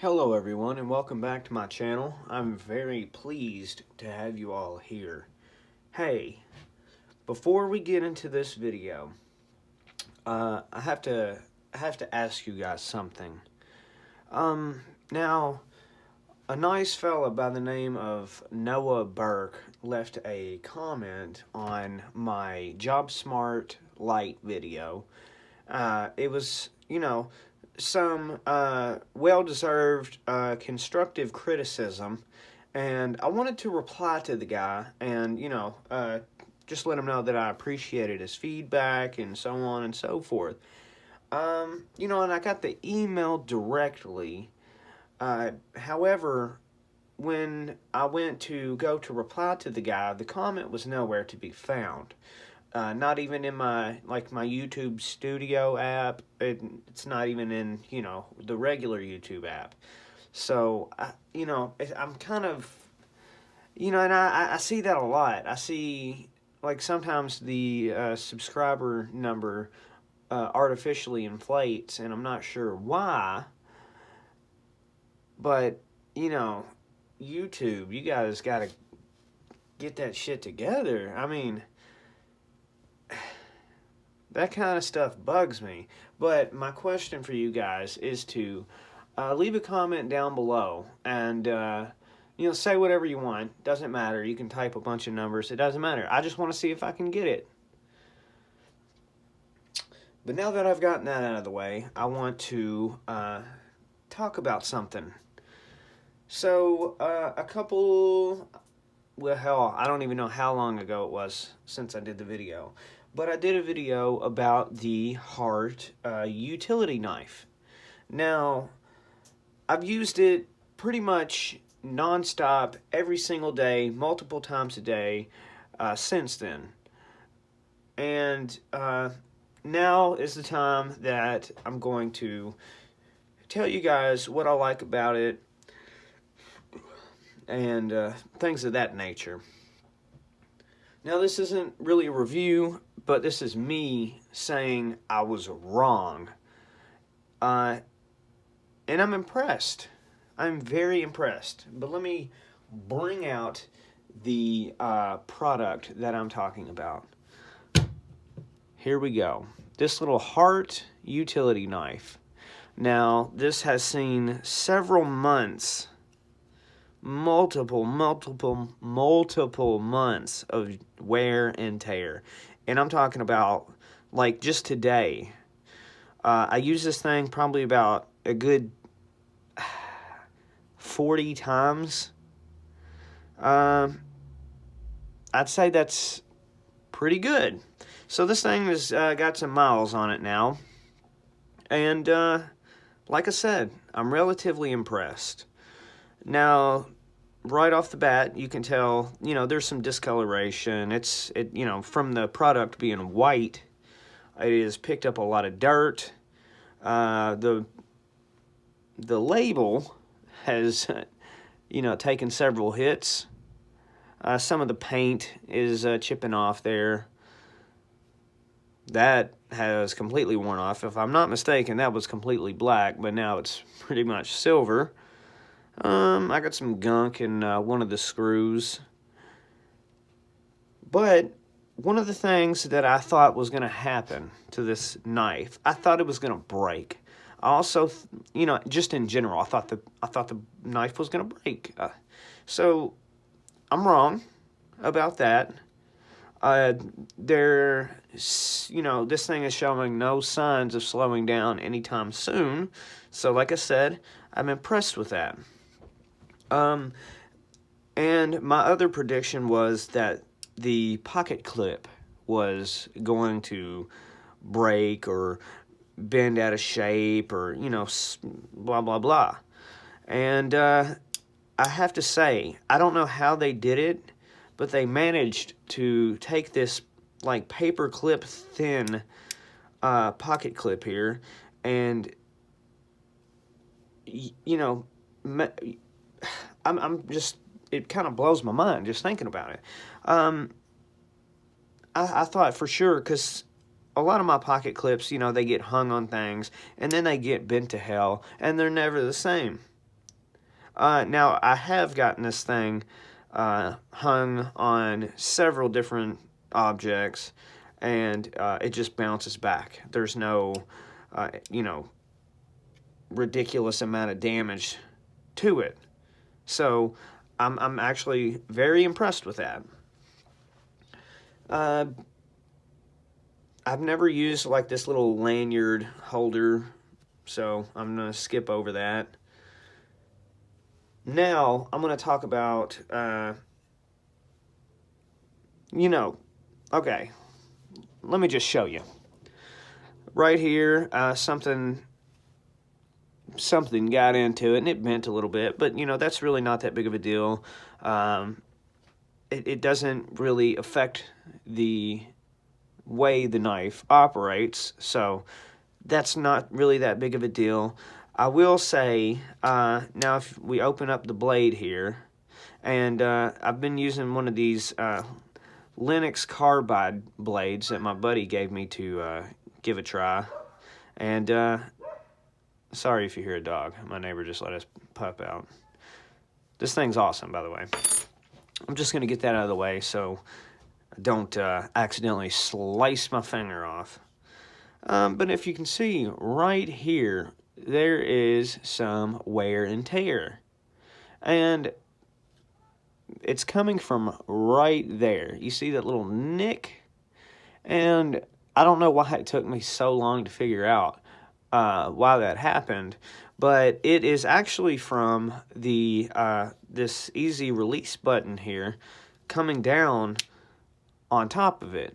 Hello everyone and welcome back to my channel. I'm very pleased to have you all here. Hey, before we get into this video, I have to ask you guys something. Now, a nice fella by the name of Noah Burke left a comment on my Job Smart Lite video. It was, some well-deserved constructive criticism, and I wanted to reply to the guy and, just let him know that I appreciated his feedback and so on and so forth. And I got the email directly. However, when I went to go to reply to the guy, the comment was nowhere to be found. Not even in my YouTube Studio app. It's not even in the regular YouTube app. So I'm kind of and I see that a lot. I see sometimes the subscriber number artificially inflates, and I'm not sure why. But YouTube, you guys got to get that shit together. I mean, that kind of stuff bugs me. But my question for you guys is to leave a comment down below and say whatever you want. Doesn't matter. You can type a bunch of numbers. It doesn't matter. I just want to see if I can get it. But now that I've gotten that out of the way, I want to talk about something. So I don't even know how long ago it was since I did the video. But I did a video about the Hart utility knife. Now, I've used it pretty much nonstop every single day, multiple times a day since then. And now is the time that I'm going to tell you guys what I like about it and things of that nature. Now, this isn't really a review, but this is me saying I was wrong. And I'm impressed. I'm very impressed. But let me bring out the product that I'm talking about. Here we go. This little Hart utility knife. Now, this has seen several months, multiple months of wear and tear. And I'm talking about just today. I use this thing probably about a good 40 times. I'd say that's pretty good. So this thing has got some miles on it now. And like I said, I'm relatively impressed. Now, right off the bat, you can tell, there's some discoloration. It from the product being white, it has picked up a lot of dirt. The label has, taken several hits. Some of the paint is chipping off there. That has completely worn off. If I'm not mistaken, that was completely black, but now it's pretty much silver. I got some gunk in one of the screws. But one of the things that I thought was going to happen to this knife, I thought it was going to break. I also, just in general, I thought the knife was going to break. So I'm wrong about that. This thing is showing no signs of slowing down anytime soon. So like I said, I'm impressed with that. And my other prediction was that the pocket clip was going to break or bend out of shape or, blah, blah, blah. And I have to say, I don't know how they did it, but they managed to take this paper clip thin pocket clip here and I'm just, it kind of blows my mind just thinking about it. I thought for sure, because a lot of my pocket clips, they get hung on things and then they get bent to hell and they're never the same. Now, I have gotten this thing hung on several different objects, and it just bounces back. There's no, ridiculous amount of damage to it. So, I'm actually very impressed with that. I've never used like this little lanyard holder, so I'm going to skip over that. Now, I'm going to talk about, okay, let me just show you. Right here, something got into it, and it bent a little bit, but, that's really not that big of a deal. It doesn't really affect the way the knife operates, so that's not really that big of a deal. I will say, now if we open up the blade here, and I've been using one of these Linux carbide blades that my buddy gave me to give a try, and sorry if you hear a dog. My neighbor just let his pup out. This thing's awesome, by the way. I'm just going to get that out of the way so I don't accidentally slice my finger off. But if you can see right here, there is some wear and tear. And it's coming from right there. You see that little nick? And I don't know why it took me so long to figure out why that happened. But it is actually from the this easy release button here coming down on top of it.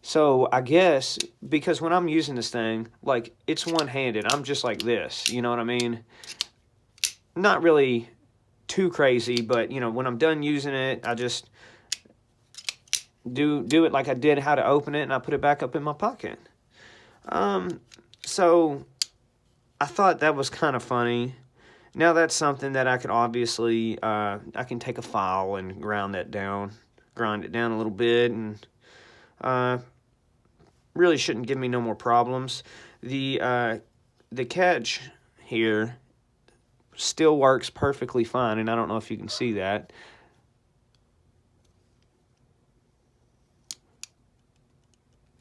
So I guess because when I'm using this thing, like, it's one-handed, I'm just like this, you know what I mean? Not really too crazy, but when I'm done using it, I just do it like I did how to open it, and I put it back up in my pocket. So I thought that was kind of funny. Now that's something that I could obviously I can take a file and grind it down a little bit, and really shouldn't give me no more problems. The catch here still works perfectly fine, and I don't know if you can see that.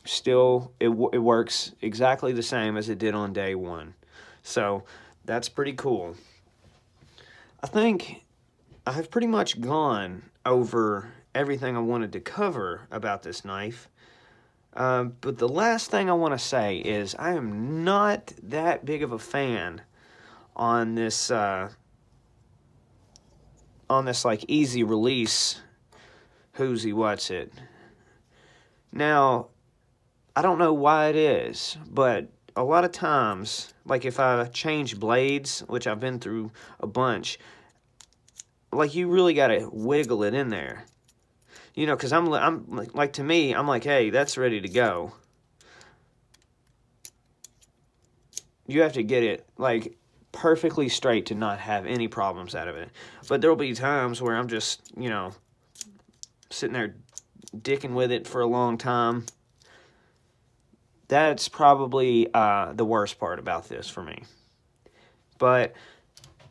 Still, it works exactly the same as it did on day one. So that's pretty cool. I think I have pretty much gone over everything I wanted to cover about this knife. But the last thing I want to say is I am not that big of a fan on this like easy release who's-y what's it. Now, I don't know why it is, but a lot of times, like if I change blades, which I've been through a bunch, like you really got to wiggle it in there. Because I'm like, to me, I'm like, hey, that's ready to go. You have to get it, like, perfectly straight to not have any problems out of it. But there'll be times where I'm just, sitting there dicking with it for a long time. That's probably the worst part about this for me. But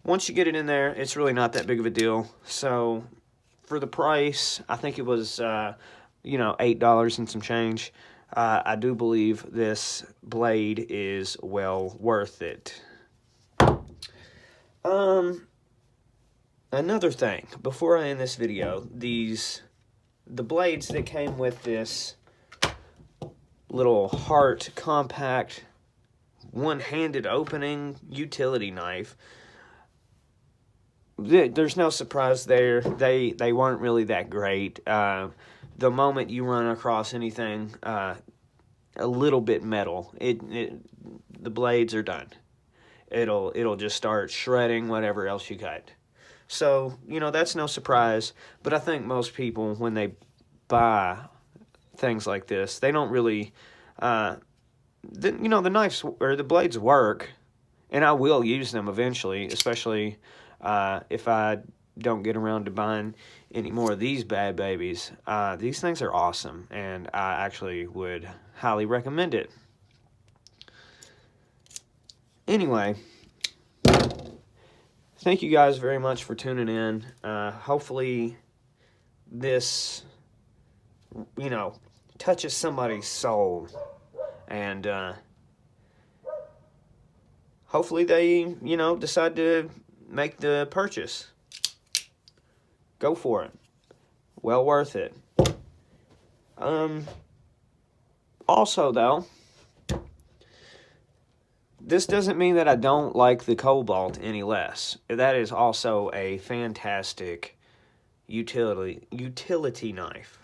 once you get it in there, it's really not that big of a deal. So for the price, I think it was, $8 and some change. I do believe this blade is well worth it. Another thing, before I end this video, the blades that came with this little Hart compact one-handed opening utility knife, there's no surprise there. They weren't really that great. The moment you run across anything a little bit metal, the blades are done. It'll just start shredding whatever else you got. So, that's no surprise. But I think most people, when they buy things like this, they don't really, the knives or the blades work, and I will use them eventually, especially if I don't get around to buying any more of these bad babies. These things are awesome, and I actually would highly recommend it. Anyway, thank you guys very much for tuning in. Hopefully this, touches somebody's soul. And hopefully they, decide to make the purchase. Go for it. Well worth it. Also, though, this doesn't mean that I don't like the Cobalt any less. That is also a fantastic utility knife.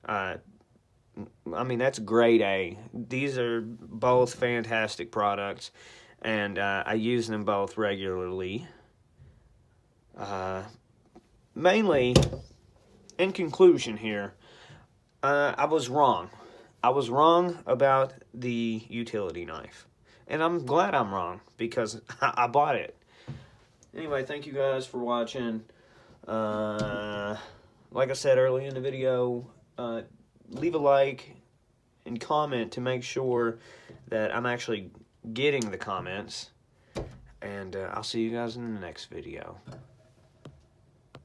That's grade A. These are both fantastic products, and I use them both regularly. Mainly, in conclusion here, I was wrong. I was wrong about the utility knife. And I'm glad I'm wrong, because I bought it. Anyway, thank you guys for watching. Like I said earlier in the video, leave a like and comment to make sure that I'm actually getting the comments. And I'll see you guys in the next video.